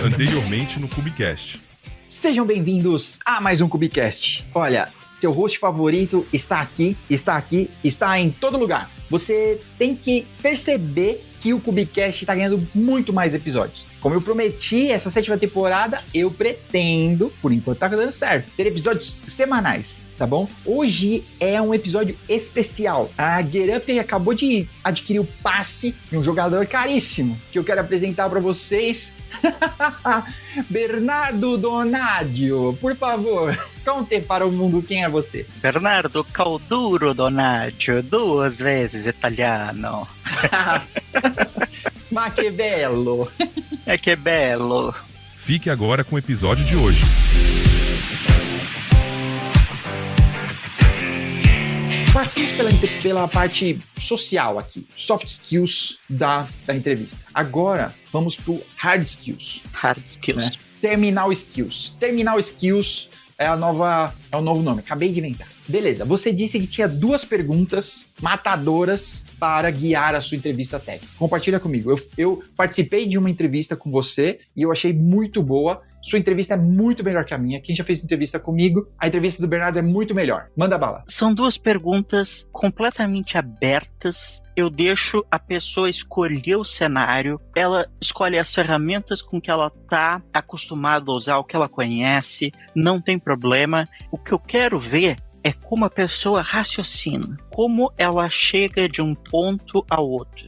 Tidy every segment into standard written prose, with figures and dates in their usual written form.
Anteriormente no Cubicast. Sejam bem-vindos a mais um Cubicast. Olha, seu host favorito está aqui, está em todo lugar. Você tem que perceber que o Cubicast está ganhando muito mais episódios. Como eu prometi, essa 7ª temporada, eu pretendo, por enquanto tá dando certo, ter episódios semanais, tá bom? Hoje é um episódio especial. A GetUp acabou de adquirir o passe de um jogador caríssimo, que eu quero apresentar para vocês. Bernardo Donadio, por favor, conte para o mundo quem é você. Bernardo Calduro Donadio, 2 vezes italiano. Ma che bello! É que belo. Fique agora com o episódio de hoje. Passamos pela parte social aqui, soft skills da entrevista. Agora, vamos pro hard skills. Hard skills. Né? Terminal skills. Terminal skills é o novo nome, acabei de inventar. Beleza, você disse que tinha 2 perguntas matadoras para guiar a sua entrevista técnica. Compartilha comigo. Eu participei de uma entrevista com você e eu achei muito boa. Sua entrevista é muito melhor que a minha. Quem já fez entrevista comigo, a entrevista do Bernardo é muito melhor. Manda bala. São 2 perguntas completamente abertas. Eu deixo a pessoa escolher o cenário. Ela escolhe as ferramentas com que ela está acostumada a usar, o que ela conhece. Não tem problema. O que eu quero ver é como a pessoa raciocina, como ela chega de um ponto ao outro.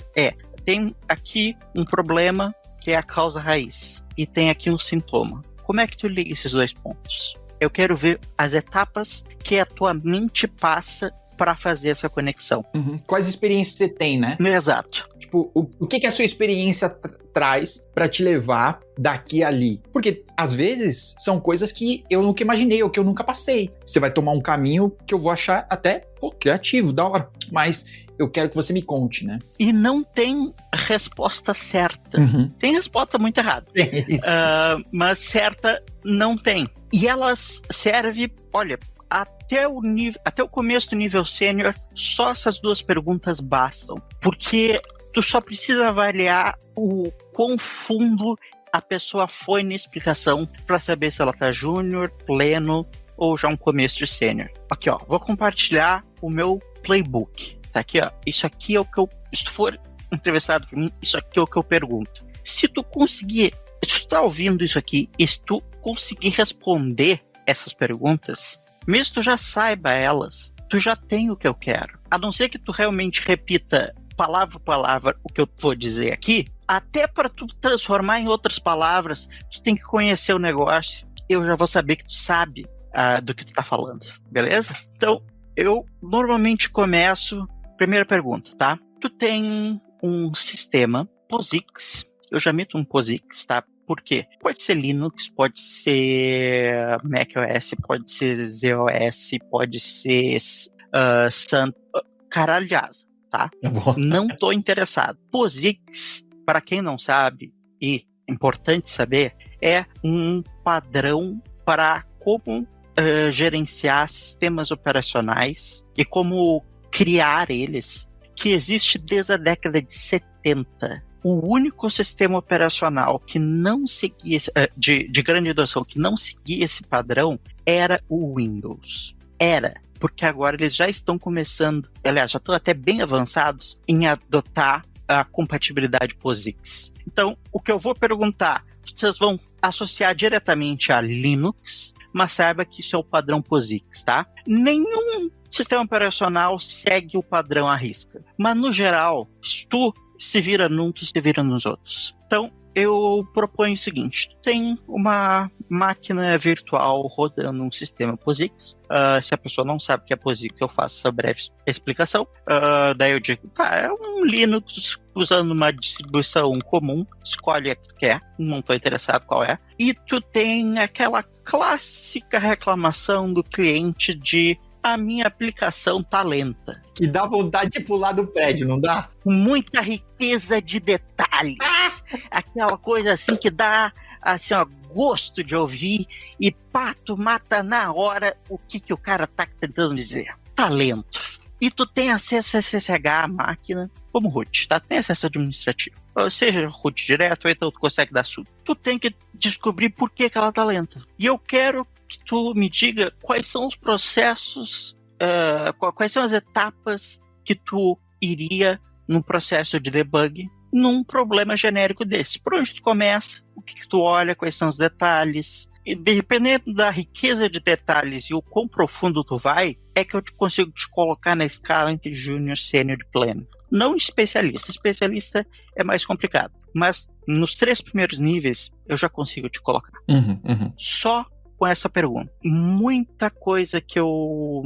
Tem aqui um problema que é a causa raiz, e tem aqui um sintoma. Como é que tu liga esses 2 pontos? Eu quero ver as etapas que a tua mente passa para fazer essa conexão. Uhum. Quais experiências você tem, né? Exato. Tipo, o que a sua experiência traz para te levar daqui a ali? Porque, às vezes, são coisas que eu nunca imaginei ou que eu nunca passei. Você vai tomar um caminho que eu vou achar até criativo, da hora. Mas eu quero que você me conte, né? E não tem resposta certa. Uhum. Tem resposta muito errada. Mas certa não tem. E elas servem, olha, até o começo do nível sênior, só essas 2 perguntas bastam. Porque tu só precisa avaliar o quão fundo a pessoa foi na explicação para saber se ela tá júnior, pleno ou já um começo de sênior. Aqui, ó, vou compartilhar o meu playbook. Tá aqui, ó. Isso aqui é o que se tu for entrevistado por mim, isso aqui é o que eu pergunto. Se tu tá ouvindo isso aqui e se tu conseguir responder essas perguntas, mesmo que tu já saiba elas, tu já tem o que eu quero. A não ser que tu realmente repita palavra por palavra o que eu vou dizer aqui, até para tu transformar em outras palavras, tu tem que conhecer o negócio. Eu já vou saber que tu sabe do que tu tá falando, beleza? Então, eu normalmente começo. Primeira pergunta, tá? Tu tem um sistema POSIX. Eu já meto um POSIX, tá? Por quê? Pode ser Linux, pode ser macOS, pode ser ZOS, pode ser Sun... Caralho de asa, tá? Não tô interessado. POSIX, para quem não sabe, e importante saber, é um padrão para como gerenciar sistemas operacionais e como criar eles, que existe desde a década de 70. O único sistema operacional que não seguia, de grande adoção, que não seguia esse padrão, era o Windows. Porque agora eles já estão começando, aliás, já estão até bem avançados em adotar a compatibilidade POSIX. Então, o que eu vou perguntar, vocês vão associar diretamente a Linux, mas saiba que isso é o padrão POSIX, tá? Nenhum sistema operacional segue o padrão à risca. Mas, no geral, se tu se vira num, tu se vira nos outros. Então, eu proponho o seguinte. Tu tem uma máquina virtual rodando um sistema POSIX. Se a pessoa não sabe o que é POSIX, eu faço essa breve explicação. Daí eu digo, é um Linux usando uma distribuição comum. Escolhe a que quer. Não estou interessado qual é. E tu tem aquela clássica reclamação do cliente de a minha aplicação tá lenta. Que dá vontade de pular do prédio, não dá? Com muita riqueza de detalhes. Aquela coisa assim que dá assim, ó, gosto de ouvir e tu mata na hora o que o cara tá tentando dizer. Talento. E tu tem acesso a SSH à máquina como root, tá? Tem acesso administrativo. Ou seja, root direto, ou então tu consegue dar sub. Tu tem que descobrir por que ela tá lenta. E eu quero que tu me diga quais são os processos, quais são as etapas que tu iria no processo de debug num problema genérico desse. Por onde tu começa, o que tu olha, quais são os detalhes. E dependendo da riqueza de detalhes e o quão profundo tu vai, é que eu consigo te colocar na escala entre júnior, sênior e pleno. Não especialista. Especialista é mais complicado. Mas nos 3 primeiros níveis, eu já consigo te colocar. Só com essa pergunta. Muita coisa que eu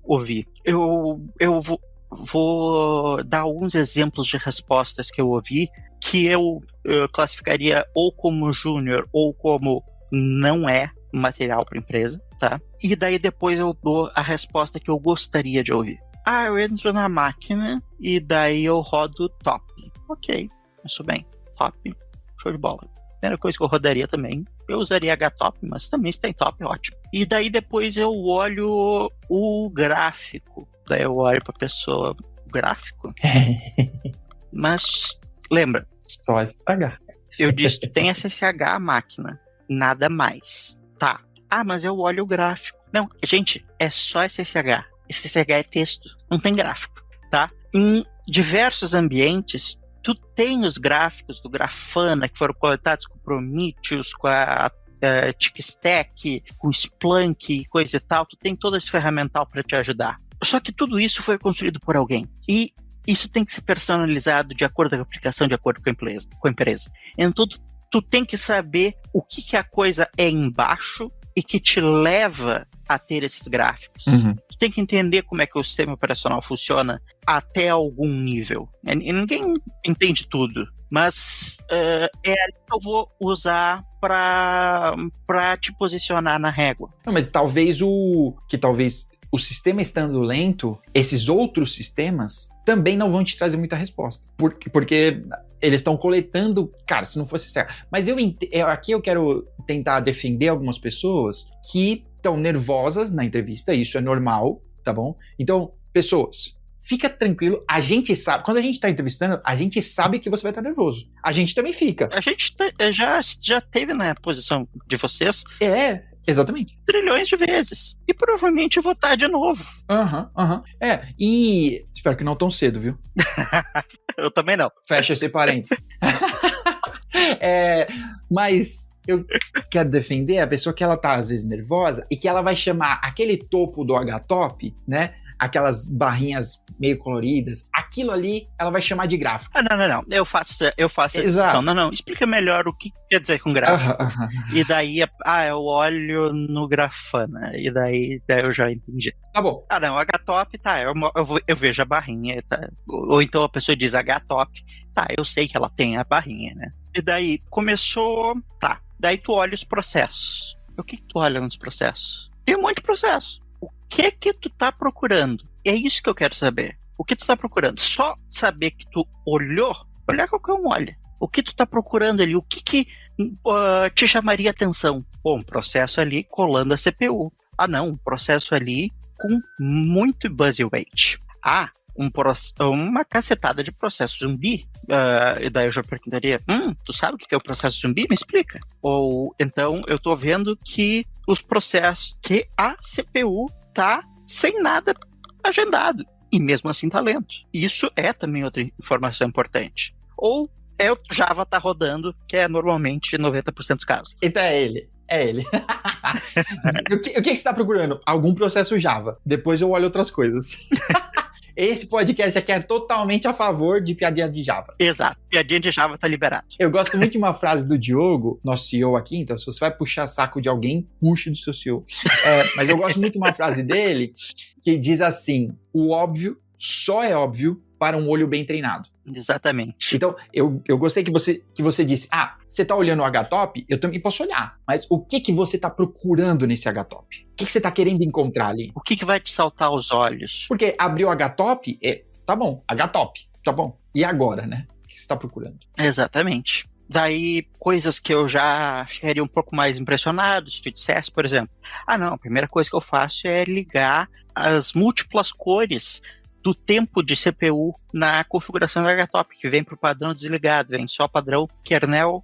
ouvi. Eu vou dar alguns exemplos de respostas que eu ouvi que eu classificaria ou como júnior ou como não é material para empresa, tá? E daí depois eu dou a resposta que eu gostaria de ouvir. Eu entro na máquina e daí eu rodo top. Ok, isso bem. Top, show de bola. Primeira coisa que eu rodaria também, eu usaria HTOP, mas também se tem top, ótimo. E daí depois eu olho o gráfico. Daí eu olho pra pessoa, o gráfico? Mas, lembra? Só SSH. Eu disse, tu tem SSH a máquina, nada mais. Tá. Mas eu olho o gráfico. Não, gente, é só SSH. SSH é texto, não tem gráfico, tá? Em diversos ambientes, tu tem os gráficos do Grafana que foram coletados com o Prometheus, com a TickStack, com o Splunk e coisa e tal. Tu tem todo esse ferramental para te ajudar. Só que tudo isso foi construído por alguém. E isso tem que ser personalizado de acordo com a aplicação, de acordo com a empresa. Então, tu tem que saber o que a coisa é embaixo e que te leva a ter esses gráficos. Tu tem que entender como é que o sistema operacional funciona até algum nível. E ninguém entende tudo, mas é ali que eu vou usar para te posicionar na régua. Não, mas talvez o sistema estando lento, esses outros sistemas também não vão te trazer muita resposta. Porque eles estão coletando... Cara, se não fosse certo... Mas aqui eu quero tentar defender algumas pessoas que estão nervosas na entrevista, isso é normal, tá bom? Então, pessoas, fica tranquilo, a gente sabe, quando a gente tá entrevistando, a gente sabe que você vai estar nervoso. A gente também fica. A gente já teve na posição de vocês. Exatamente. Trilhões de vezes. E provavelmente eu vou estar de novo. E espero que não tão cedo, viu? Eu também não. Fecha esse parênteses. Mas eu quero defender a pessoa que ela tá às vezes nervosa e que ela vai chamar aquele topo do HTOP, né? Aquelas barrinhas meio coloridas, aquilo ali ela vai chamar de gráfico. Não. Eu faço a discussão. Não. Explica melhor o que quer dizer com gráfico. E daí, eu olho no Grafana. E daí eu já entendi. Tá bom. Não, HTOP, tá. Eu vejo a barrinha, tá. Ou então a pessoa diz HTOP, tá. Eu sei que ela tem a barrinha, né? E daí começou, tá. Daí tu olha os processos. O que tu olha nos processos? Tem um monte de processo. O que tu tá procurando? E é isso que eu quero saber. O que tu tá procurando? Só saber que tu olhar qualquer um olha. O que tu tá procurando ali? O que te chamaria atenção? Um processo ali colando a CPU. Não, um processo ali com muito buzzweight. Uma cacetada de processo zumbi. E daí eu já perguntaria, tu sabe o que é o processo zumbi? Me explica. Ou então eu tô vendo que os processos, que a CPU tá sem nada agendado. E mesmo assim tá lento. Isso é também outra informação importante. Ou o Java tá rodando, que é normalmente 90% dos casos. Então é ele. O que você tá procurando? Algum processo Java. Depois eu olho outras coisas. Esse podcast aqui é totalmente a favor de piadinhas de Java. Exato. Piadinha de Java tá liberado. Eu gosto muito de uma frase do Diogo, nosso CEO aqui, então se você vai puxar saco de alguém, puxe do seu CEO. Mas eu gosto muito de uma frase dele que diz assim, o óbvio só é óbvio para um olho bem treinado. Exatamente. Então, eu gostei que você disse, você tá olhando o HTOP? Eu também posso olhar, mas o que você tá procurando nesse HTOP? O que você tá querendo encontrar ali? O que vai te saltar aos olhos? Porque abrir o HTOP, tá bom, HTOP, tá bom. E agora, né? O que você tá procurando? Exatamente. Daí, coisas que eu já ficaria um pouco mais impressionado, se tu dissesse, por exemplo, a primeira coisa que eu faço é ligar as múltiplas cores do tempo de CPU na configuração da HTOP, que vem para o padrão desligado, vem só padrão kernel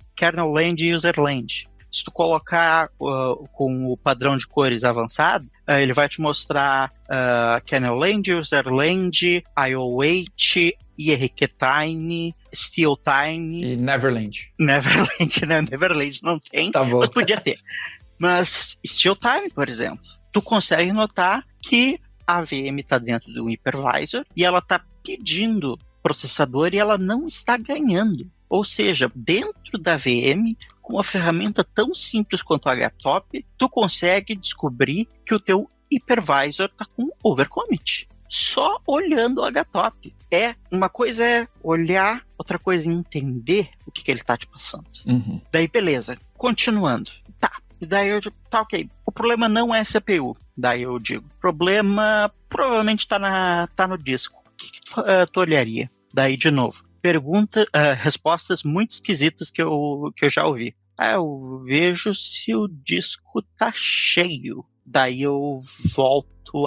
land e user land. se tu colocar com o padrão de cores avançado, ele vai te mostrar Kernel-Land, User-Land, IO8, IRQ-Time, Steal-Time... E Neverland. Neverland, né? Neverland não tem, Tá bom. mas podia ter. Mas Steal-Time, por exemplo, tu consegue notar que a VM está dentro do hypervisor e ela está pedindo processador e ela não está ganhando. Ou seja, dentro da VM, com uma ferramenta tão simples quanto o HTOP, tu consegue descobrir que o teu hypervisor está com overcommit. Só olhando o HTOP. Uma coisa é olhar, outra coisa é entender o que ele está te passando. Uhum. Daí, beleza. Continuando. Tá. E daí eu digo, tá, ok. O problema não é CPU. Daí eu digo, o problema provavelmente tá no disco. O que tu olharia? Daí, de novo. Respostas muito esquisitas que eu já ouvi. Eu vejo se o disco tá cheio. Daí eu volto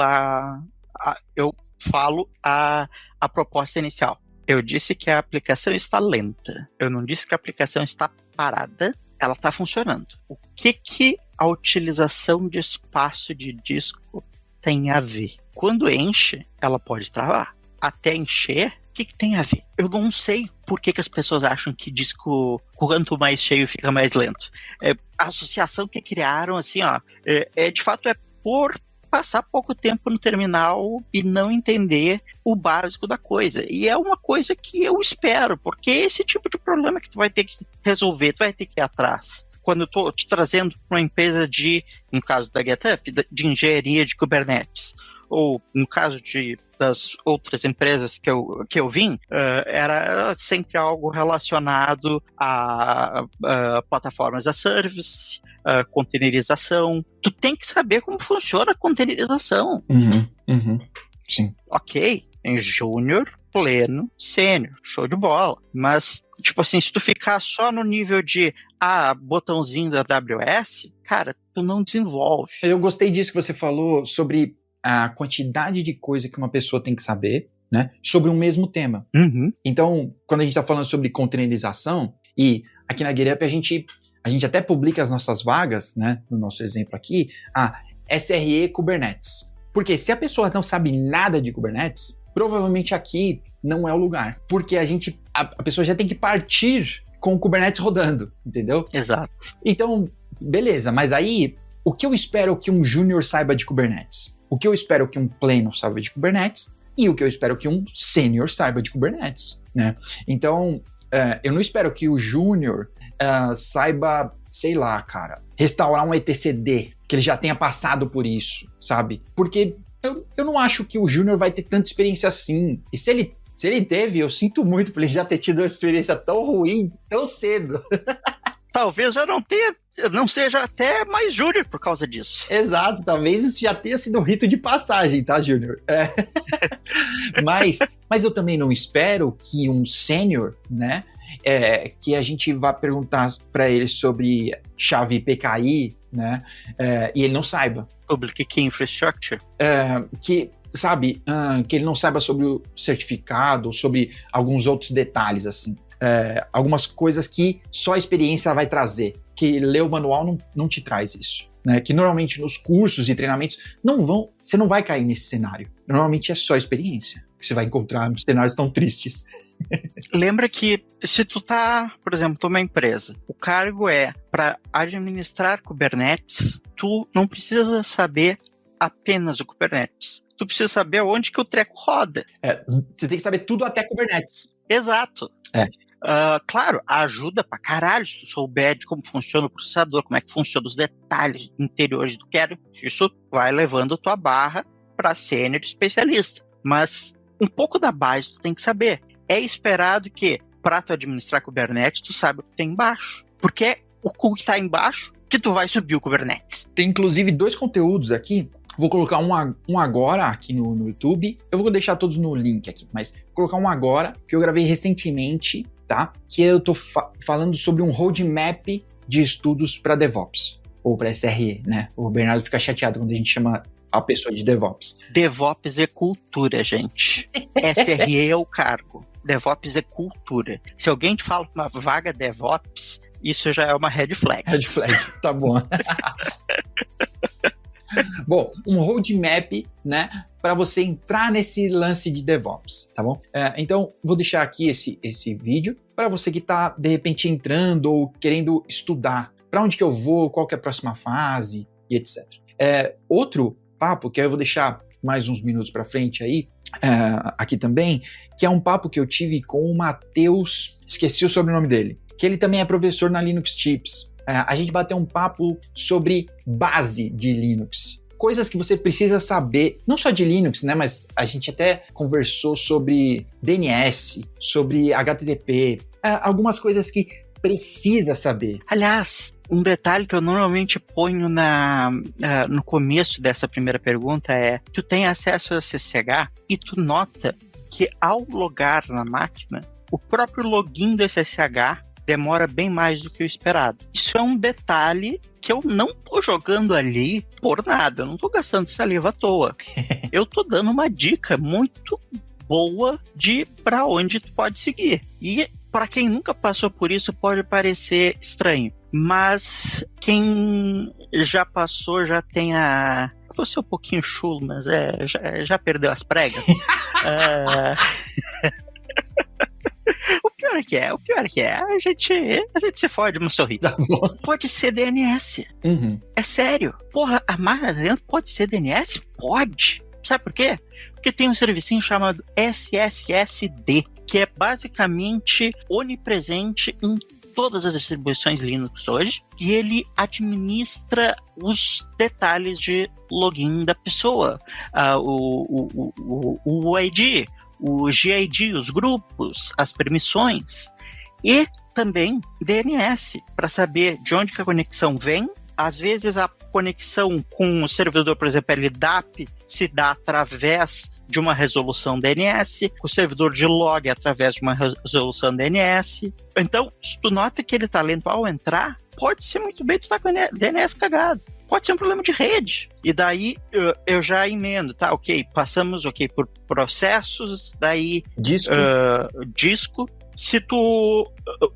eu falo a proposta inicial. Eu disse que a aplicação está lenta. Eu não disse que a aplicação está parada. Ela está funcionando. O que a utilização de espaço de disco tem a ver? Quando enche, ela pode travar. Até encher, o que tem a ver? Eu não sei por que as pessoas acham que disco, quanto mais cheio, fica mais lento. A associação que criaram, assim, de fato, é por passar pouco tempo no terminal e não entender o básico da coisa. E é uma coisa que eu espero, porque é esse tipo de problema que tu vai ter que resolver, tu vai ter que ir atrás. Quando eu estou te trazendo para uma empresa no caso da GitHub, de engenharia de Kubernetes, ou no caso das outras empresas que eu vim, era sempre algo relacionado a plataformas as service, containerização. Tu tem que saber como funciona a containerização. Sim. Ok, em júnior, pleno, sênior, show de bola. Mas, tipo assim, se tu ficar só no nível de botãozinho da AWS, cara, tu não desenvolve. Eu gostei disso que você falou sobre a quantidade de coisa que uma pessoa tem que saber, né, sobre um mesmo tema. Uhum. Então, quando a gente está falando sobre containerização, e aqui na GitHub a gente até publica as nossas vagas, né, no nosso exemplo aqui, SRE Kubernetes. Porque se a pessoa não sabe nada de Kubernetes, provavelmente aqui não é o lugar. Porque a pessoa já tem que partir com o Kubernetes rodando, entendeu? Exato. Então, beleza, mas aí, o que eu espero que um júnior saiba de Kubernetes? O que eu espero que um pleno saiba de Kubernetes? E o que eu espero que um sênior saiba de Kubernetes, né? Então, eu não espero que o júnior saiba, sei lá, cara, restaurar um etcd, que ele já tenha passado por isso, sabe? Porque eu não acho que o júnior vai ter tanta experiência assim. E se ele teve, eu sinto muito por ele já ter tido uma experiência tão ruim, tão cedo. Talvez eu não seja até mais júnior por causa disso. Exato, talvez isso já tenha sido um rito de passagem, tá, Júnior? Mas eu também não espero que um sênior, né, que a gente vá perguntar para ele sobre chave PKI, né, e ele não saiba. Public Key Infrastructure. Que ele não saiba sobre o certificado, sobre alguns outros detalhes, assim. Algumas coisas que só a experiência vai trazer, que ler o manual não te traz isso, né? Que normalmente nos cursos e treinamentos você não vai cair nesse cenário. Normalmente é só experiência que você vai encontrar nos cenários tão tristes. Lembra que se tu tá, por exemplo, tu é uma empresa, o cargo é para administrar Kubernetes, tu não precisa saber apenas o Kubernetes. Tu precisa saber onde que o treco roda. Você tem que saber tudo até Kubernetes. Exato. Claro, ajuda pra caralho se tu souber de como funciona o processador, como é que funciona os detalhes interiores do quero. Isso vai levando a tua barra pra sênior especialista. Mas um pouco da base tu tem que saber. É esperado que, pra tu administrar Kubernetes, tu saiba o que tem embaixo. Porque é o que tá embaixo que tu vai subir o Kubernetes. Tem inclusive 2 conteúdos aqui. Vou colocar um agora aqui no YouTube. Eu vou deixar todos no link aqui, mas vou colocar um agora que eu gravei recentemente, tá? Que eu tô falando sobre um roadmap de estudos para DevOps, ou para SRE, né? O Bernardo fica chateado quando a gente chama a pessoa de DevOps. DevOps é cultura, gente. SRE é o cargo. DevOps é cultura. Se alguém te fala uma vaga DevOps, isso já é uma red flag. Red flag, tá bom. Bom, um roadmap, né, para você entrar nesse lance de DevOps, tá bom? Então, vou deixar aqui esse vídeo para você que está, de repente, entrando ou querendo estudar. Para onde que eu vou, qual que é a próxima fase e etc. Outro papo, que eu vou deixar mais uns minutos para frente aí, aqui também, que é um papo que eu tive com o Matheus, esqueci o sobrenome dele, que ele também é professor na Linux Tips. A gente bateu um papo sobre base de Linux. Coisas que você precisa saber, não só de Linux, né? Mas a gente até conversou sobre DNS, sobre HTTP, algumas coisas que precisa saber. Aliás, um detalhe que eu normalmente ponho no começo dessa primeira pergunta é: tu tem acesso a SSH e tu nota que ao logar na máquina, o próprio login do SSH demora bem mais do que o esperado. Isso é um detalhe que eu não tô jogando ali por nada, eu não tô gastando saliva à toa. Eu tô dando uma dica muito boa de para onde tu pode seguir. E para quem nunca passou por isso pode parecer estranho, mas quem já passou já tem vou ser um pouquinho chulo, mas já perdeu as pregas. O pior é que a gente se fode, mas sorri. Tá bom. Pode ser DNS. Uhum. É sério. Porra, a máquina dentro pode ser DNS? Pode. Sabe por quê? Porque tem um servicinho chamado SSSD, que é basicamente onipresente em todas as distribuições Linux hoje, e ele administra os detalhes de login da pessoa, o ID, o GID, os grupos, as permissões, e também DNS, para saber de onde que a conexão vem. Às vezes a conexão com o servidor, por exemplo, LDAP, se dá através de uma resolução DNS, o servidor de log através de uma resolução DNS. Então, se tu nota que ele está lento ao entrar, pode ser muito bem tu tá com DNS cagado. Pode ser um problema de rede. E daí eu já emendo, tá? Passamos por processos, daí disco.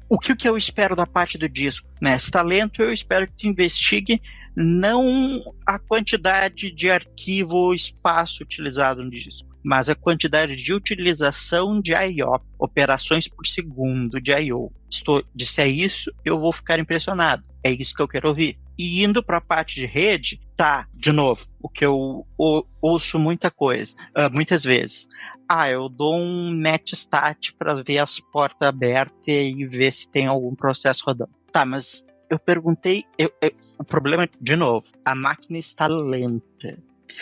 O que eu espero da parte do disco, né? Se tá lento, eu espero que tu investigue não a quantidade de arquivo ou espaço utilizado no disco, mas a quantidade de utilização de I/O, operações por segundo de I/O. Se tu disser isso, eu vou ficar impressionado. É isso que eu quero ouvir. E indo para a parte de rede, tá, de novo, o que eu ouço muitas vezes. Eu dou um netstat para ver as portas abertas e ver se tem algum processo rodando. Tá, mas eu perguntei, o problema, de novo, a máquina está lenta.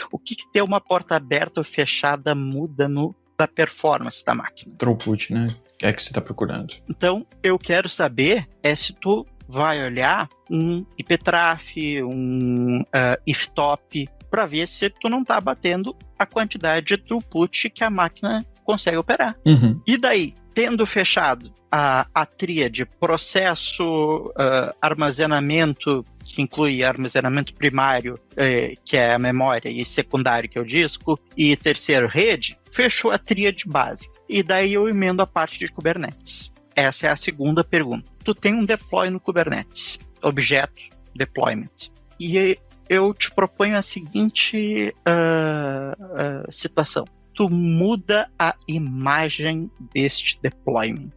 O que ter uma porta aberta ou fechada muda da performance da máquina? Throughput, né? É que você está procurando. Então, eu quero saber se tu vai olhar um iptraf, um iftop, para ver se tu não está batendo a quantidade de throughput que a máquina consegue operar. Uhum. E daí, tendo fechado a tríade processo, armazenamento, que inclui armazenamento primário, que é a memória, e secundário, que é o disco, e terceiro, rede, fechou a tríade básica. E daí eu emendo a parte de Kubernetes. Essa é a segunda pergunta. Tu tem um deploy no Kubernetes, objeto deployment. E eu te proponho a seguinte situação. Tu muda a imagem deste deployment.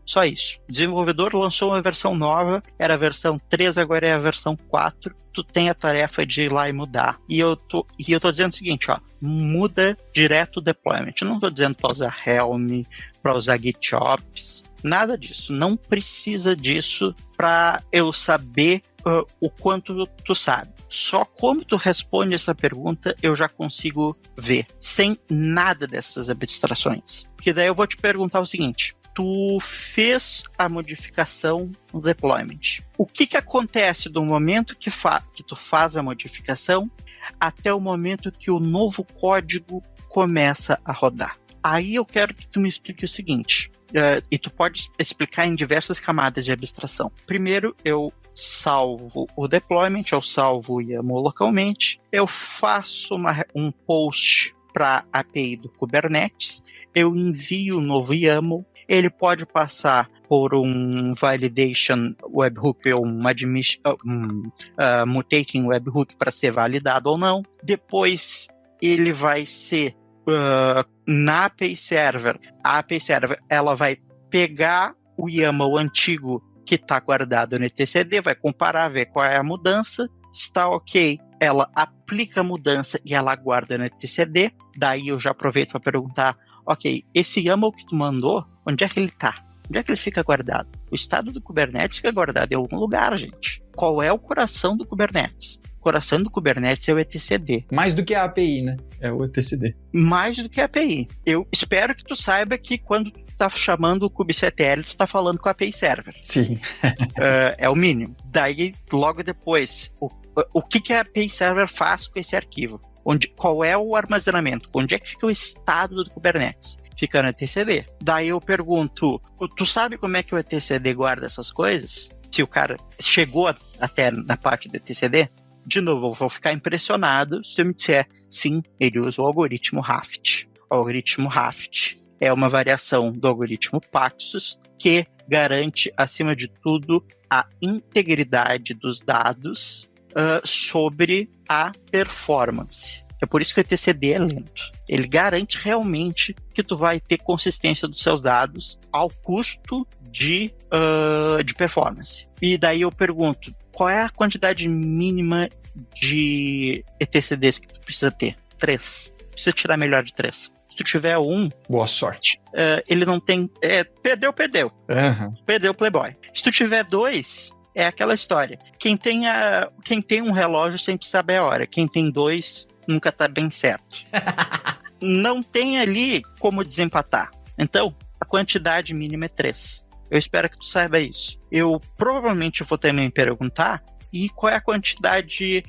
Só isso. O desenvolvedor lançou uma versão nova, era a versão 3, agora é a versão 4. Tu tem a tarefa de ir lá e mudar. E eu tô dizendo o seguinte, muda direto o deployment. Eu não tô dizendo para usar Helm, para usar GitOps, nada disso. Não precisa disso para eu saber o quanto tu sabe. Só como tu responde essa pergunta, eu já consigo ver, sem nada dessas abstrações. Porque daí eu vou te perguntar o seguinte: tu fez a modificação no deployment. O que acontece do momento que tu faz a modificação até o momento que o novo código começa a rodar? Aí eu quero que tu me explique o seguinte, e tu pode explicar em diversas camadas de abstração. Primeiro, eu salvo o deployment, eu salvo o YAML localmente, eu faço um post para a API do Kubernetes, eu envio o novo YAML, ele pode passar por um validation webhook ou um mutating webhook para ser validado ou não. Depois ele vai ser na API Server. A API Server ela vai pegar o YAML antigo que está guardado no etcd, vai comparar, ver qual é a mudança, se está ok, ela aplica a mudança e ela guarda no etcd. Daí eu já aproveito para perguntar, ok, esse YAML que tu mandou, onde é que ele está? Onde é que ele fica guardado? O estado do Kubernetes fica guardado em algum lugar, gente. Qual é o coração do Kubernetes? O coração do Kubernetes é o etcd. Mais do que a API, né? É o etcd. Mais do que a API. Eu espero que tu saiba que quando tu tá chamando o kubectl, tu tá falando com a API Server. Sim. É o mínimo. Daí, logo depois, o que a API Server faz com esse arquivo? Qual é o armazenamento? Onde é que fica o estado do Kubernetes? Fica no etcd. Daí eu pergunto, tu sabe como é que o etcd guarda essas coisas? Se o cara chegou até na parte do etcd, de novo, eu vou ficar impressionado se tu me disser, sim, ele usa o algoritmo Raft. O algoritmo Raft é uma variação do algoritmo Paxos que garante, acima de tudo, a integridade dos dados sobre a performance. É por isso que o etcd é lento. Ele garante realmente que tu vai ter consistência dos seus dados ao custo de performance. E daí eu pergunto, qual é a quantidade mínima de etcds que tu precisa ter? 3. Precisa tirar melhor de 3. Se tu tiver 1... Boa sorte. Ele não tem... Perdeu. Uhum. Perdeu o Playboy. Se tu tiver 2... É aquela história. Quem tem um relógio sempre sabe a hora. Quem tem 2 nunca tá bem certo. Não tem ali como desempatar. Então, a quantidade mínima é 3. Eu espero que tu saiba isso. Eu provavelmente vou também perguntar e qual é a quantidade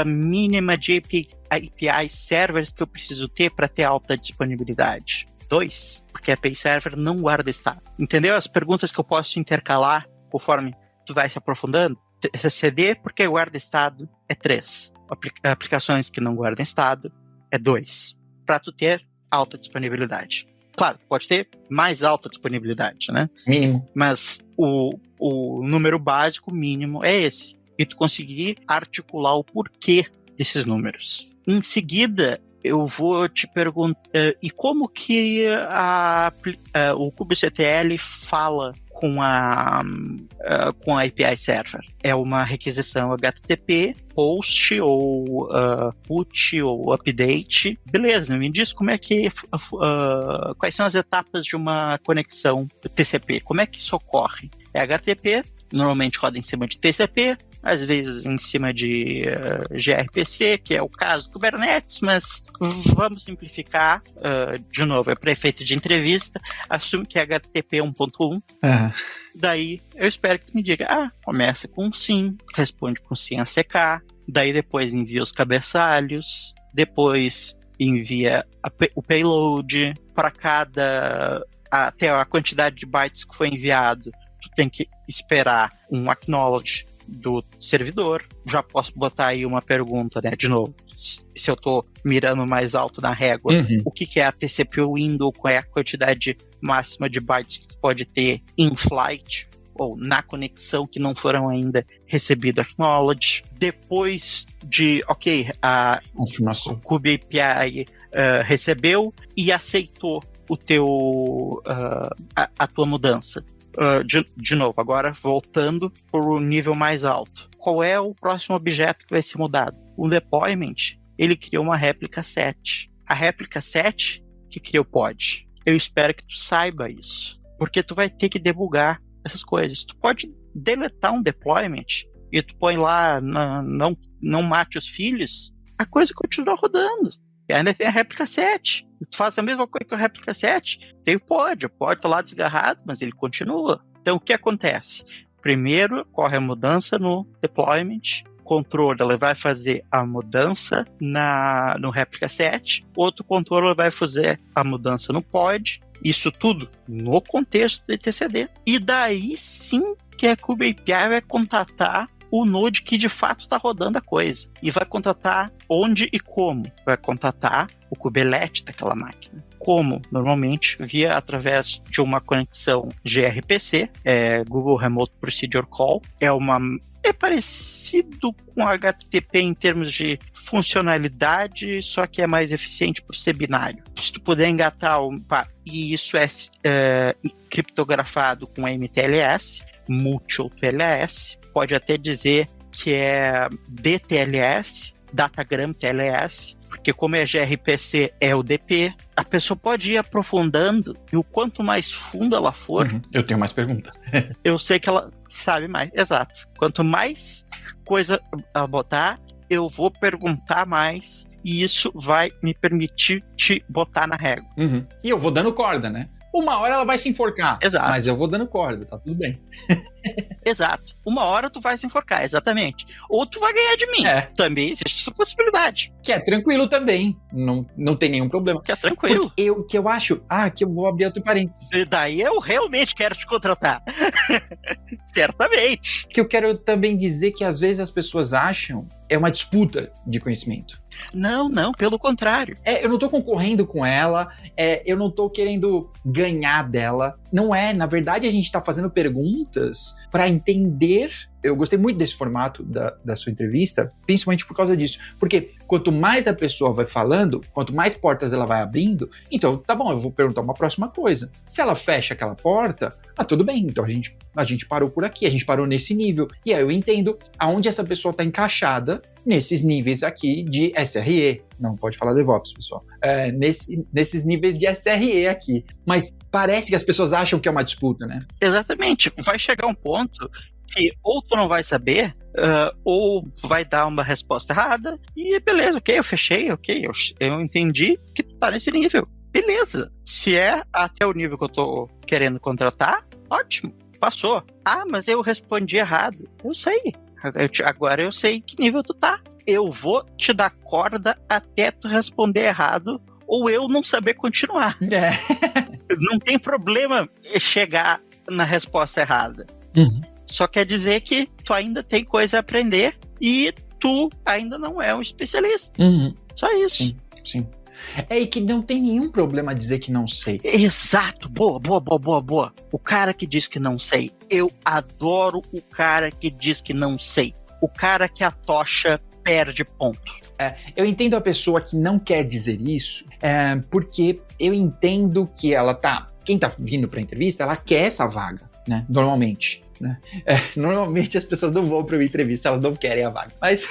mínima de API servers que eu preciso ter para ter alta disponibilidade. 2, porque a API server não guarda estado. Entendeu? As perguntas que eu posso intercalar conforme tu vai se aprofundando. etcd, porque guarda estado, é 3. Aplicações que não guardam estado, é 2. Para tu ter alta disponibilidade. Claro, pode ter mais alta disponibilidade, né? Mínimo. Mas o número básico mínimo é esse. E tu conseguir articular o porquê desses números. Em seguida, eu vou te perguntar, e como que o kubectl fala com a API Server? É uma requisição HTTP, post, ou put, ou update. Beleza, me diz como é que... quais são as etapas de uma conexão TCP? Como é que isso ocorre? É HTTP, normalmente roda em cima de TCP, às vezes em cima de gRPC, que é o caso do Kubernetes, mas vamos simplificar, de novo, é para efeito de entrevista, assume que é HTTP 1.1, daí eu espero que tu me diga, começa com sim, responde com sim ACK, daí depois envia os cabeçalhos, depois envia o payload, para até a quantidade de bytes que foi enviado, tu tem que esperar um acknowledge do servidor. Já posso botar aí uma pergunta, né? De novo, se eu tô mirando mais alto na régua, o que é a TCP window, qual é a quantidade máxima de bytes que tu pode ter in flight, ou na conexão que não foram ainda recebido acknowledge. Depois de, o Kube API recebeu e aceitou a tua mudança. De novo, agora voltando para o nível mais alto. Qual é o próximo objeto que vai ser mudado? O deployment, ele criou uma réplica set. A réplica set que criou pod. Eu espero que tu saiba isso, porque tu vai ter que debugar essas coisas. Tu pode deletar um deployment e tu põe lá, não mate os filhos, a coisa continua rodando. E ainda tem a réplica set. Tu faz a mesma coisa que a réplica set, tem o pod tá lá desgarrado, mas ele continua. Então o que acontece? Primeiro corre a mudança no deployment, controller vai fazer a mudança no réplica set, outro controller vai fazer a mudança no pod, isso tudo no contexto do etcd. E daí sim que a Kube API vai contatar o node que de fato está rodando a coisa. E vai contatar onde e como. Vai contatar o kubelet daquela máquina. Como? Normalmente através de uma conexão gRPC, Google Remote Procedure Call. É parecido com HTTP em termos de funcionalidade, só que é mais eficiente por ser binário. Se tu puder engatar e isso é criptografado com MTLS, Multiple TLS, pode até dizer que é DTLS, Datagram TLS, porque como é gRPC, é o DP. A pessoa pode ir aprofundando, e o quanto mais fundo ela for... Eu tenho mais pergunta. Eu sei que ela sabe mais, exato. Quanto mais coisa a botar, eu vou perguntar mais, e isso vai me permitir te botar na régua. E eu vou dando corda, né? Uma hora ela vai se enforcar. Exato. Mas eu vou dando corda, tá tudo bem. Exato. Uma hora tu vai se enforcar, exatamente. Ou tu vai ganhar de mim. Também existe essa possibilidade. Que é tranquilo também. Não tem nenhum problema. Que é tranquilo. Que eu acho... que eu vou abrir outro parênteses. E daí eu realmente quero te contratar. Certamente. Que eu quero também dizer que às vezes as pessoas acham é uma disputa de conhecimento. Não, pelo contrário. Eu não tô concorrendo com ela, eu não tô querendo ganhar dela. Não é, na verdade a gente tá fazendo perguntas para entender. Eu gostei muito desse formato da sua entrevista, principalmente por causa disso. Porque quanto mais a pessoa vai falando, quanto mais portas ela vai abrindo, então tá bom, eu vou perguntar uma próxima coisa. Se ela fecha aquela porta, tudo bem, então a gente parou por aqui, a gente parou nesse nível. E aí eu entendo aonde essa pessoa tá encaixada nesses níveis aqui de SRE. Não pode falar DevOps, pessoal. Nesses níveis de SRE aqui. Mas parece que as pessoas acham que é uma disputa, né? Exatamente. Vai chegar um ponto que ou tu não vai saber, ou vai dar uma resposta errada, e beleza, ok, eu fechei, ok, eu entendi que tu tá nesse nível. Beleza. Se é até o nível que eu tô querendo contratar, ótimo, passou. Mas eu respondi errado. Eu sei. Agora eu sei que nível tu tá. Eu vou te dar corda até tu responder errado, ou eu não saber continuar. Não tem problema chegar na resposta errada. Só quer dizer que tu ainda tem coisa a aprender e tu ainda não é um especialista. Só isso. Sim. E que não tem nenhum problema dizer que não sei. Exato. Boa. O cara que diz que não sei. Eu adoro o cara que diz que não sei. O cara que a tocha perde ponto. Eu entendo a pessoa que não quer dizer isso, porque eu entendo que ela tá... Quem tá vindo pra entrevista, ela quer essa vaga, né? Normalmente. Né? Normalmente as pessoas não vão para uma entrevista, elas não querem a vaga, mas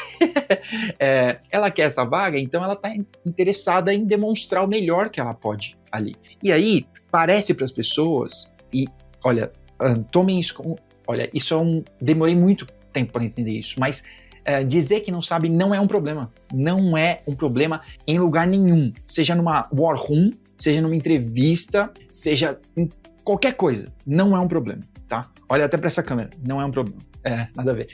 ela quer essa vaga, então ela está interessada em demonstrar o melhor que ela pode ali. E aí parece para as pessoas, e olha, tomem isso como, olha, demorei muito tempo para entender isso, mas dizer que não sabe não é um problema, não é um problema em lugar nenhum, seja numa war room, seja numa entrevista, seja em qualquer coisa, não é um problema. Tá? Olha até para essa câmera, não é um problema. Nada a ver.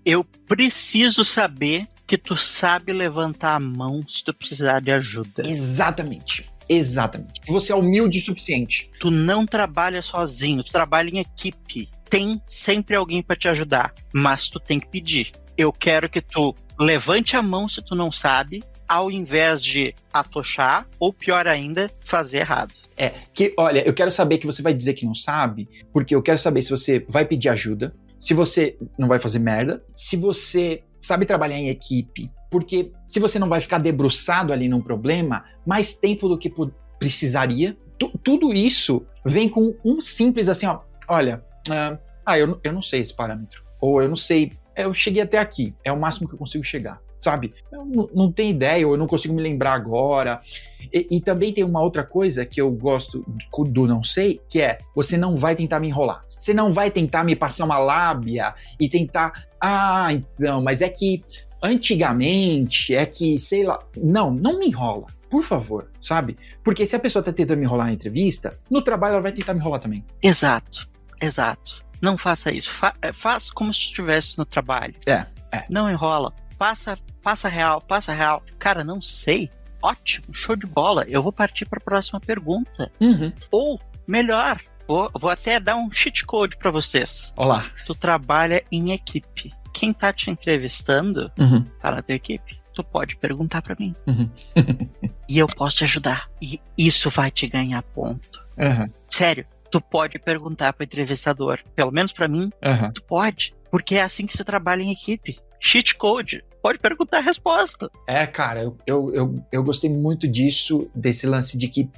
Eu preciso saber que tu sabe levantar a mão se tu precisar de ajuda. Exatamente. Que você é humilde o suficiente. Tu não trabalha sozinho, tu trabalha em equipe. Tem sempre alguém para te ajudar, mas tu tem que pedir. Eu quero que tu levante a mão se tu não sabe, ao invés de atochar, ou pior ainda, fazer errado. Olha, eu quero saber que você vai dizer que não sabe, porque eu quero saber se você vai pedir ajuda, se você não vai fazer merda, se você sabe trabalhar em equipe, porque se você não vai ficar debruçado ali num problema, mais tempo do que precisaria, tudo isso vem com um simples assim, olha, eu não sei esse parâmetro, ou eu não sei, eu cheguei até aqui, é o máximo que eu consigo chegar. Sabe? Eu não tenho ideia, ou eu não consigo me lembrar agora. E também tem uma outra coisa que eu gosto do não sei, que é, você não vai tentar me enrolar. Você não vai tentar me passar uma lábia e tentar, então, mas é que antigamente, sei lá. Não me enrola, por favor, sabe? Porque se a pessoa tá tentando me enrolar na entrevista, no trabalho ela vai tentar me enrolar também. Exato. Não faça isso. Faz como se estivesse no trabalho. Não enrola. Passa real. Cara, não sei. Ótimo, show de bola. Eu vou partir para a próxima pergunta. Ou, melhor, vou até dar um cheat code para vocês. Olá. Tu trabalha em equipe. Quem tá te entrevistando tá na tua equipe. Tu pode perguntar para mim. e eu posso te ajudar. E isso vai te ganhar ponto. Sério, tu pode perguntar pro entrevistador. Pelo menos pra mim, tu pode. Porque é assim que você trabalha em equipe. Cheat code. Pode perguntar a resposta. Cara, eu gostei muito disso, desse lance de que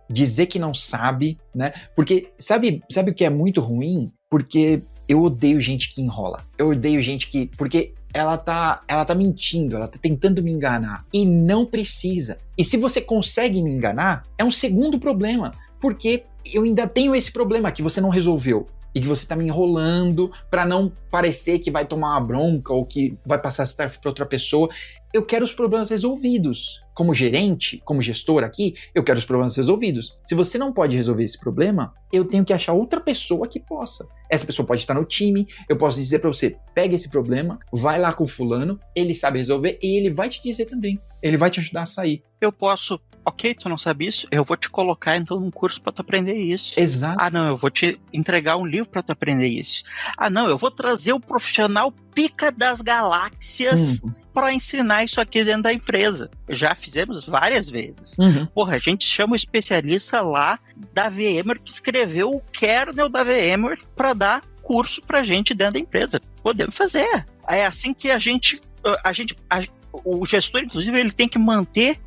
dizer que não sabe, né? Porque sabe o que é muito ruim? Porque eu odeio gente que enrola. Eu odeio gente que... Porque ela tá mentindo, ela tá tentando me enganar. E não precisa. E se você consegue me enganar, é um segundo problema. Porque eu ainda tenho esse problema que você não resolveu. E que você tá me enrolando pra não parecer que vai tomar uma bronca ou que vai passar essa tarefa pra outra pessoa. Eu quero os problemas resolvidos. Como gerente, como gestor aqui, eu quero os problemas resolvidos. Se você não pode resolver esse problema, eu tenho que achar outra pessoa que possa. Essa pessoa pode estar no time, eu posso dizer pra você, pega esse problema, vai lá com o fulano, ele sabe resolver e ele vai te dizer também. Ele vai te ajudar a sair. Eu posso... Ok, tu não sabe isso? Eu vou te colocar então num curso pra tu aprender isso. Exato. Ah, não, eu vou te entregar um livro pra tu aprender isso. Ah, não, eu vou trazer o profissional pica das galáxias pra ensinar isso aqui dentro da empresa. Já fizemos várias vezes. Porra, a gente chama o especialista lá da VMware que escreveu o kernel da VMware pra dar curso pra gente dentro da empresa. Podemos fazer. É assim que o gestor, inclusive, ele tem que manter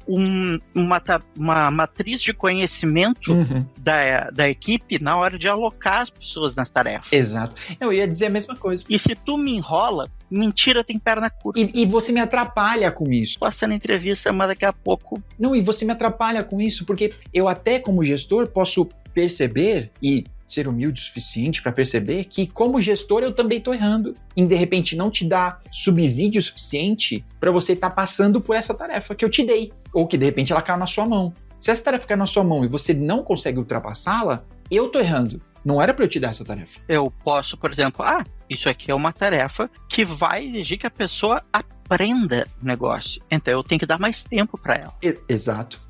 uma matriz de conhecimento da equipe na hora de alocar as pessoas nas tarefas. Exato. Eu ia dizer a mesma coisa. E se tu me enrola, mentira tem perna curta. E você me atrapalha com isso. Passando entrevista, mas daqui a pouco... Não, e você me atrapalha com isso, porque eu até como gestor posso perceber e ser humilde o suficiente para perceber que como gestor eu também tô errando em de repente não te dar subsídio suficiente para você estar passando por essa tarefa que eu te dei, ou que de repente ela caiu na sua mão. Se essa tarefa cai na sua mão e você não consegue ultrapassá-la, eu tô errando. Não era para eu te dar essa tarefa. Eu posso, por exemplo, isso aqui é uma tarefa que vai exigir que a pessoa aprenda o negócio. Então eu tenho que dar mais tempo para ela. Exato.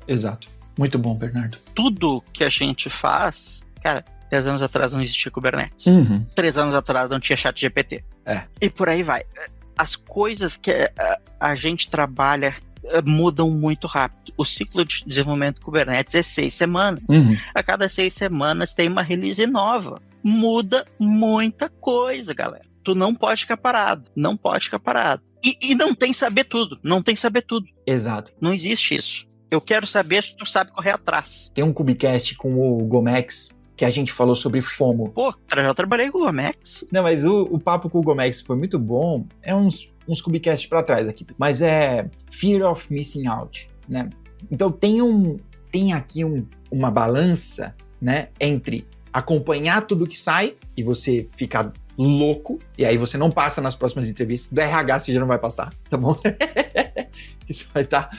Muito bom, Bernardo. Tudo que a gente faz, cara, 10 anos atrás não existia Kubernetes. 3 anos atrás não tinha ChatGPT. E por aí vai. As coisas que a gente trabalha mudam muito rápido. O ciclo de desenvolvimento do Kubernetes é 6 semanas. A cada 6 semanas tem uma release nova. Muda muita coisa, galera. Tu não pode ficar parado. Não pode ficar parado. E não tem saber tudo. Não tem saber tudo. Exato. Não existe isso. Eu quero saber se tu sabe correr atrás. Tem um Kubecast com o Gomex que a gente falou sobre FOMO. Pô, já trabalhei com o Gomex. Não, mas o papo com o Gomex foi muito bom. É uns Kubecasts pra trás aqui. Mas é Fear of Missing Out, né? Então tem aqui uma balança, né? Entre acompanhar tudo que sai e você ficar louco, e aí você não passa nas próximas entrevistas. Do RH você já não vai passar, tá bom? Você vai estar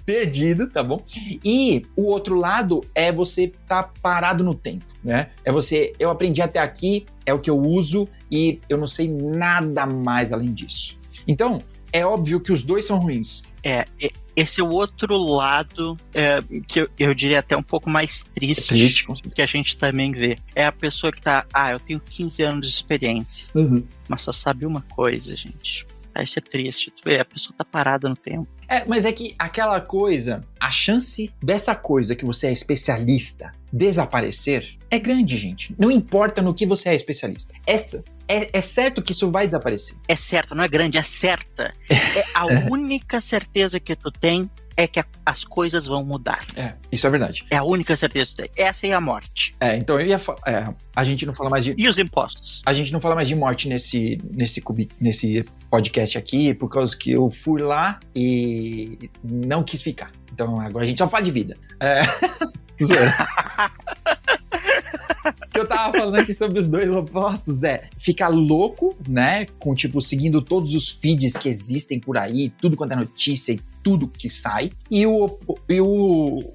perdido, tá bom? E o outro lado é você tá parado no tempo, né? Eu aprendi até aqui, é o que eu uso e eu não sei nada mais além disso. Então, é óbvio que os dois são ruins. Esse é o outro lado que eu diria até um pouco mais triste que a gente também vê. É a pessoa que tá, eu tenho 15 anos de experiência, mas só sabe uma coisa, gente. Isso é triste, tu vê, a pessoa tá parada no tempo. Mas é que aquela coisa, a chance dessa coisa que você é especialista desaparecer é grande, gente. Não importa no que você é especialista. É certo que isso vai desaparecer. É certo, não é grande, é certa. A única certeza que tu tem é que as coisas vão mudar. Isso é verdade. É a única certeza que tu tem. Essa é a morte. Então eu ia falar... a gente não fala mais de... E os impostos? A gente não fala mais de morte nesse podcast aqui, por causa que eu fui lá e não quis ficar. Então agora a gente só fala de vida. O que eu tava falando aqui sobre os dois opostos ficar louco, né? Com, seguindo todos os feeds que existem por aí, tudo quanto é notícia e tudo que sai. E o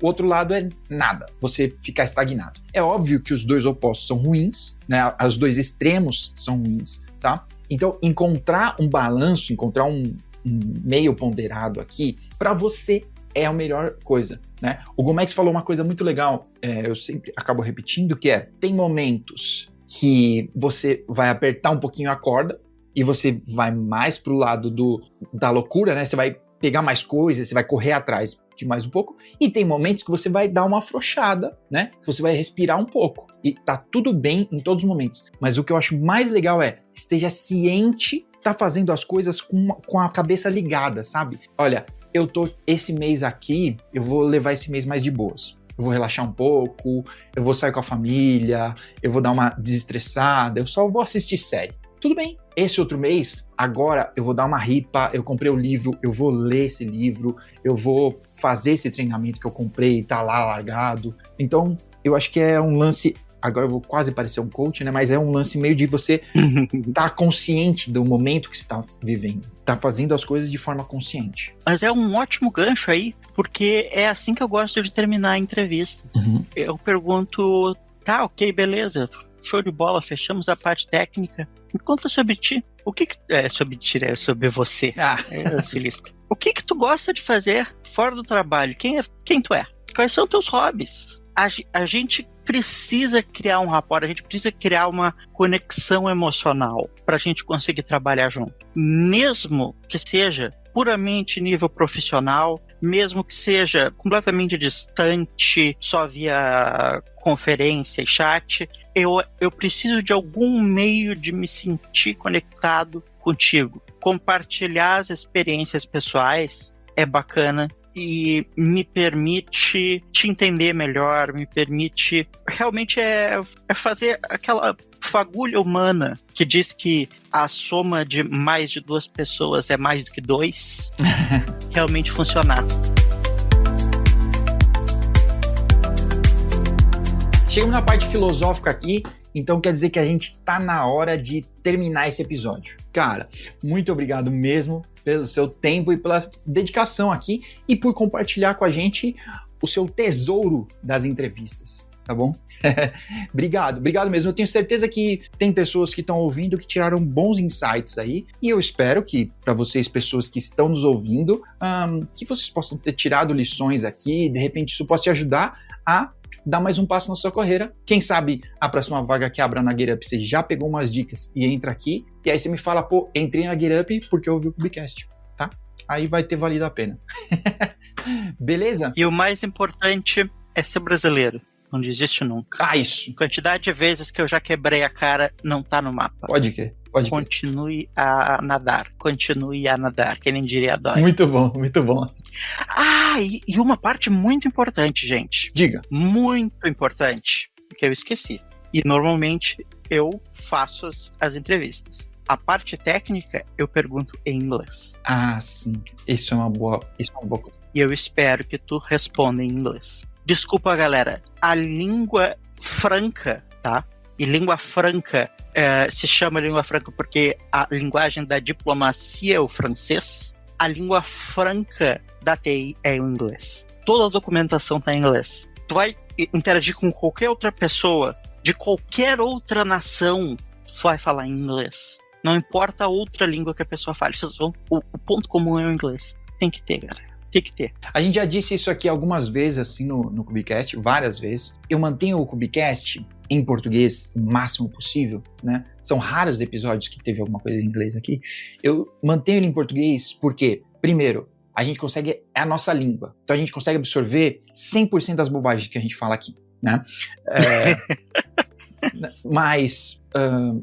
outro lado é nada, você ficar estagnado. É óbvio que os dois opostos são ruins, né? Os dois extremos são ruins, tá? Então, encontrar um balanço, encontrar um meio ponderado aqui, para você é a melhor coisa, né? O Gomex falou uma coisa muito legal, eu sempre acabo repetindo, que tem momentos que você vai apertar um pouquinho a corda e você vai mais pro lado da loucura, né? Você vai pegar mais coisas, você vai correr atrás de mais um pouco, e tem momentos que você vai dar uma afrouxada, né? Que você vai respirar um pouco. E tá tudo bem em todos os momentos. Mas o que eu acho mais legal é, esteja ciente, tá fazendo as coisas com a cabeça ligada, sabe? Olha, esse mês aqui, eu vou levar esse mês mais de boas. Eu vou relaxar um pouco, eu vou sair com a família, eu vou dar uma desestressada, eu só vou assistir série. Tudo bem. Esse outro mês, agora eu vou dar uma ripa, eu comprei o livro, eu vou ler esse livro, eu vou fazer esse treinamento que eu comprei, tá lá largado. Então, eu acho que é um lance, agora eu vou quase parecer um coach, né? Mas é um lance meio de você estar consciente do momento que você tá vivendo. Tá fazendo as coisas de forma consciente. Mas é um ótimo gancho aí, porque é assim que eu gosto de terminar a entrevista. Eu pergunto, tá, ok, beleza, show de bola, fechamos a parte técnica. Me conta sobre ti. O que é sobre ti, é sobre você, Silista. O que tu gosta de fazer fora do trabalho? Quem tu é? Quais são teus hobbies? A gente precisa criar um rapport, a gente precisa criar uma conexão emocional para a gente conseguir trabalhar junto. Mesmo que seja puramente nível profissional, mesmo que seja completamente distante, só via conferência e chat, eu preciso de algum meio de me sentir conectado contigo. Compartilhar as experiências pessoais é bacana e me permite te entender melhor, me permite... Realmente é fazer aquela fagulha humana que diz que a soma de mais de 2 pessoas é mais do que 2, realmente funcionar. Chegamos na parte filosófica aqui, então quer dizer que a gente tá na hora de terminar esse episódio. Cara, muito obrigado mesmo pelo seu tempo e pela dedicação aqui e por compartilhar com a gente o seu tesouro das entrevistas, tá bom? Obrigado mesmo. Eu tenho certeza que tem pessoas que estão ouvindo que tiraram bons insights aí e eu espero que, para vocês, pessoas que estão nos ouvindo, que vocês possam ter tirado lições aqui, de repente isso possa te ajudar a dar mais um passo na sua carreira. Quem sabe a próxima vaga que abra na GetUp você já pegou umas dicas e entra aqui, e aí você me fala, pô, entrei na GetUp porque eu ouvi o Cubicast, tá? Aí vai ter valido a pena. Beleza? E o mais importante é ser brasileiro. Não desiste nunca. Isso. A quantidade de vezes que eu já quebrei a cara não tá no mapa. Pode crer. Continue a nadar, que nem diria a Dória. Muito bom. E uma parte muito importante, gente. Diga. Muito importante, que eu esqueci. E normalmente eu faço as entrevistas. A parte técnica eu pergunto em inglês. Sim. Isso é uma boa coisa. E eu espero que tu responda em inglês. Desculpa, galera. A língua franca, tá? E língua franca se chama língua franca porque a linguagem da diplomacia é o francês. A língua franca da TI é o inglês. Toda a documentação está em inglês. Tu vai interagir com qualquer outra pessoa de qualquer outra nação, tu vai falar em inglês. Não importa a outra língua que a pessoa fale. O ponto comum é o inglês. Tem que ter, galera. Tem que ter. A gente já disse isso aqui algumas vezes, assim, no Cubicast, várias vezes. Eu mantenho o Cubicast em português o máximo possível, né? São raros episódios que teve alguma coisa em inglês aqui. Eu mantenho ele em português porque, primeiro, a gente consegue... É a nossa língua. Então a gente consegue absorver 100% das bobagens que a gente fala aqui, né? Mas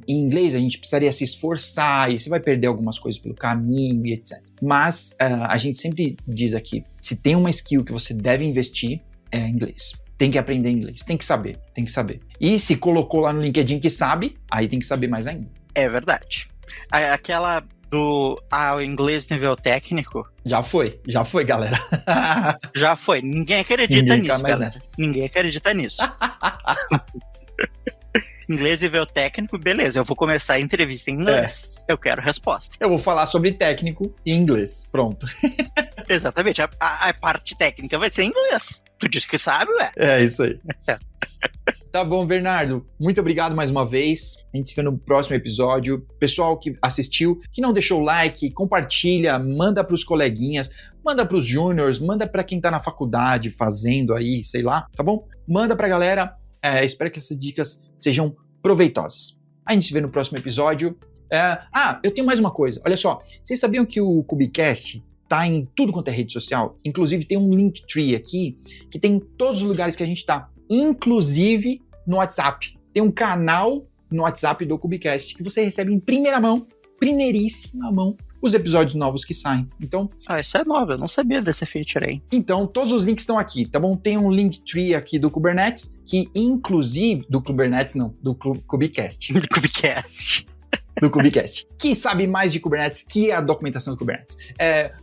em inglês a gente precisaria se esforçar e você vai perder algumas coisas pelo caminho e etc. Mas a gente sempre diz aqui, se tem uma skill que você deve investir, é inglês. Tem que aprender inglês, tem que saber. E se colocou lá no LinkedIn que sabe, aí tem que saber mais ainda. É verdade. Aquela do inglês nível técnico... Já foi, galera. Já foi. Ninguém acredita nisso, galera. Ninguém acredita nisso. Inglês nível técnico, beleza, eu vou começar a entrevista em inglês. Eu quero resposta. Eu vou falar sobre técnico em inglês, pronto. Exatamente, a parte técnica vai ser em inglês. Tu disse que sabe, ué. É isso aí. Tá bom, Bernardo, muito obrigado mais uma vez. A gente se vê no próximo episódio. Pessoal que assistiu, que não deixou o like, compartilha, manda pros coleguinhas, manda pros júniors, manda pra quem tá na faculdade fazendo aí, sei lá, tá bom? Manda pra galera. Espero que essas dicas sejam proveitosas. A gente se vê no próximo episódio. Eu tenho mais uma coisa. Olha só, vocês sabiam que o Cubicast tá em tudo quanto é rede social. Inclusive tem um Linktree aqui que tem todos os lugares que a gente tá, inclusive no WhatsApp. Tem um canal no WhatsApp do Cubicast que você recebe em primeira mão, primeiríssima mão, os episódios novos que saem. Então, isso é novo, eu não sabia desse feature aí. Então, todos os links estão aqui, tá bom? Tem um Linktree aqui do Kubernetes, que inclusive, do Kubernetes não, do Cubicast. Do Cubicast. Do Cubicast, que sabe mais de Kubernetes, que é a documentação do Kubernetes.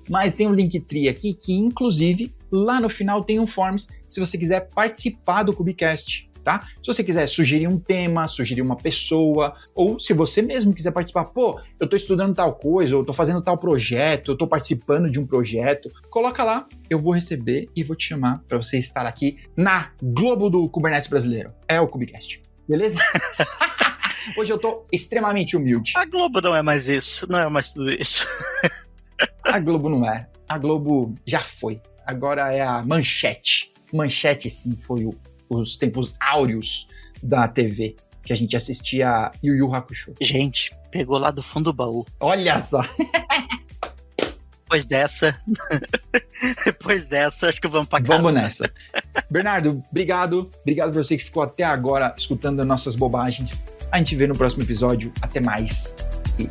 Mas tem um Linktree aqui, que inclusive, lá no final tem um Forms, se você quiser participar do Cubicast, tá? Se você quiser sugerir um tema, sugerir uma pessoa, ou se você mesmo quiser participar, eu tô estudando tal coisa, ou eu tô fazendo tal projeto, eu tô participando de um projeto, coloca lá, eu vou receber e vou te chamar para você estar aqui na Globo do Kubernetes brasileiro. É o Cubicast, beleza? Hoje eu tô extremamente humilde. A Globo não é mais isso, não é mais tudo isso. A Globo não é. A Globo já foi. Agora é a Manchete. Manchete, sim, foi os tempos áureos da TV, que a gente assistia Yu Yu Hakusho. Gente, pegou lá do fundo do baú. Olha só! Depois dessa, acho que vamos pra casa. Vamos nessa. Bernardo, obrigado. Obrigado por você que ficou até agora escutando nossas bobagens. A gente vê no próximo episódio. Até mais e